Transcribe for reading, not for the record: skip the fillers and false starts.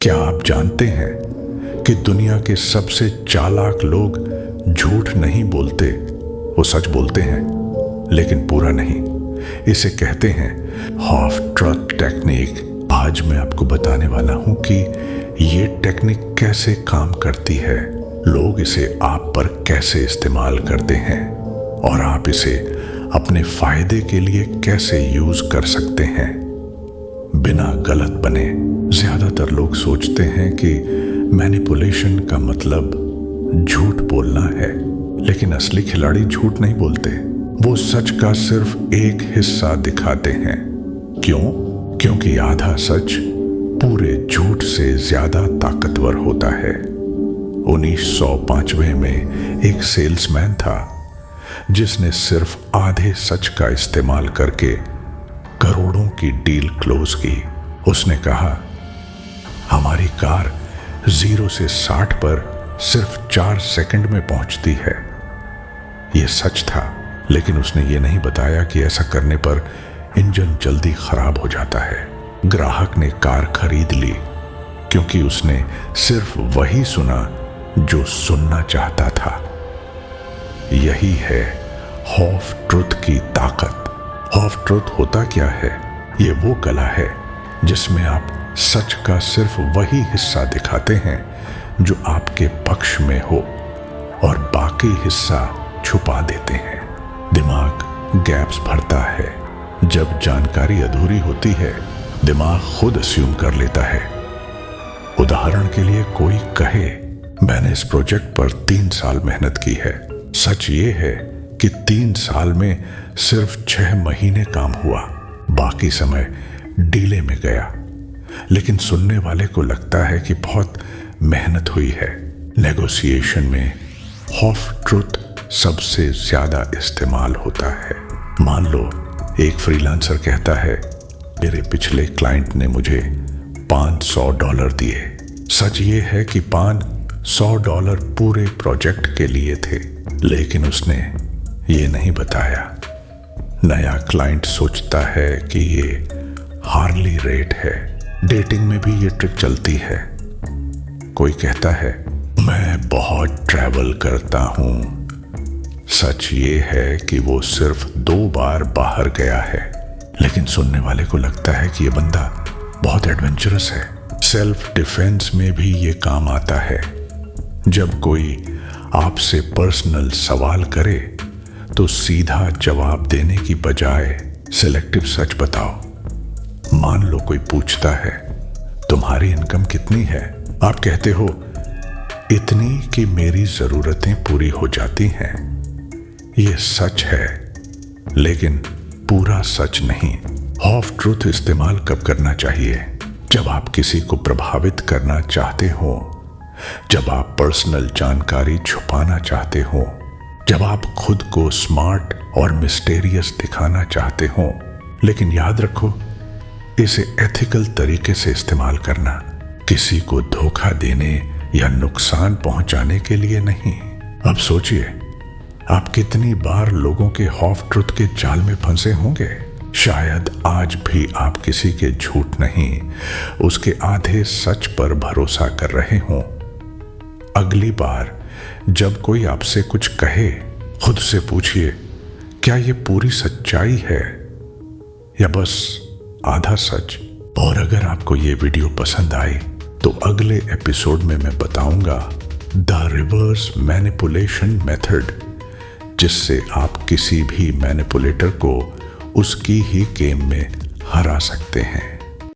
क्या आप जानते हैं कि दुनिया के सबसे चालाक लोग झूठ नहीं बोलते, वो सच बोलते हैं लेकिन पूरा नहीं। इसे कहते हैं हाफ ट्रूथ टेक्निक। आज मैं आपको बताने वाला हूं कि ये टेक्निक कैसे काम करती है, लोग इसे आप पर कैसे इस्तेमाल करते हैं और आप इसे अपने फायदे के लिए कैसे यूज कर सकते हैं बिना गलत बने। ज्यादातर लोग सोचते हैं कि मैनिपुलेशन का मतलब झूठ बोलना है, लेकिन असली खिलाड़ी झूठ नहीं बोलते, वो सच का सिर्फ एक हिस्सा दिखाते हैं। क्यों? क्योंकि आधा सच पूरे झूठ से ज्यादा ताकतवर होता है। 1995 में एक सेल्समैन था जिसने सिर्फ आधे सच का इस्तेमाल करके करोड़ों की डील क्लोज की। उसने कहा, हमारी कार 0 से 60 पर सिर्फ 4 सेकंड में पहुंचती है। यह सच था, लेकिन उसने ये नहीं बताया कि ऐसा करने पर इंजन जल्दी खराब हो जाता है। ग्राहक ने कार खरीद ली क्योंकि उसने सिर्फ वही सुना जो सुनना चाहता था। यही है हाफ ट्रूथ की ताकत। हाफ ट्रूथ होता क्या है? ये वो कला है जिसमें आप सच का सिर्फ वही हिस्सा दिखाते हैं जो आपके पक्ष में हो और बाकी हिस्सा छुपा देते हैं। दिमाग गैप्स भरता है। जब जानकारी अधूरी होती है, दिमाग खुद अस्यूम कर लेता है। उदाहरण के लिए कोई कहे, मैंने इस प्रोजेक्ट पर 3 साल मेहनत की है। सच ये है कि 3 साल में सिर्फ 6 महीने काम हुआ, बाकी समय डीले में गया। लेकिन सुनने वाले को लगता है कि बहुत मेहनत हुई है। नेगोशिएशन में हाफ ट्रूथ सबसे ज्यादा इस्तेमाल होता है। मान लो एक फ्रीलांसर कहता है, मेरे पिछले क्लाइंट ने मुझे $500 दिए। सच ये है कि $500 पूरे प्रोजेक्ट के लिए थे, लेकिन उसने ये नहीं बताया। नया क्लाइंट सोचता है कि ये हार्ली रेट है। डेटिंग में भी ये ट्रिक चलती है। कोई कहता है, मैं बहुत ट्रैवल करता हूं। सच ये है कि वो सिर्फ 2 बार बाहर गया है, लेकिन सुनने वाले को लगता है कि ये बंदा बहुत एडवेंचरस है। सेल्फ डिफेंस में भी ये काम आता है। जब कोई आपसे पर्सनल सवाल करे तो सीधा जवाब देने की बजाय सिलेक्टिव सच बताओ। मान लो कोई पूछता है, तुम्हारी इनकम कितनी है? आप कहते हो, इतनी कि मेरी जरूरतें पूरी हो जाती हैं। यह सच है, लेकिन पूरा सच नहीं। हाफ ट्रूथ इस्तेमाल कब करना चाहिए? जब आप किसी को प्रभावित करना चाहते हो, जब आप पर्सनल जानकारी छुपाना चाहते हो, जब आप खुद को स्मार्ट और मिस्टीरियस दिखाना चाहते हो। लेकिन याद रखो, इसे एथिकल तरीके से इस्तेमाल करना, किसी को धोखा देने या नुकसान पहुंचाने के लिए नहीं। अब सोचिए, आप कितनी बार लोगों के हाफ ट्रूथ के जाल में फंसे होंगे। शायद आज भी आप किसी के झूठ नहीं, उसके आधे सच पर भरोसा कर रहे हों। अगली बार जब कोई आपसे कुछ कहे, खुद से पूछिए, क्या ये पूरी सच्चाई है या बस आधा सच? और अगर आपको ये वीडियो पसंद आई तो अगले एपिसोड में मैं बताऊंगा द रिवर्स मैनिपुलेशन मेथड, जिससे आप किसी भी मैनिपुलेटर को उसकी ही गेम में हरा सकते हैं।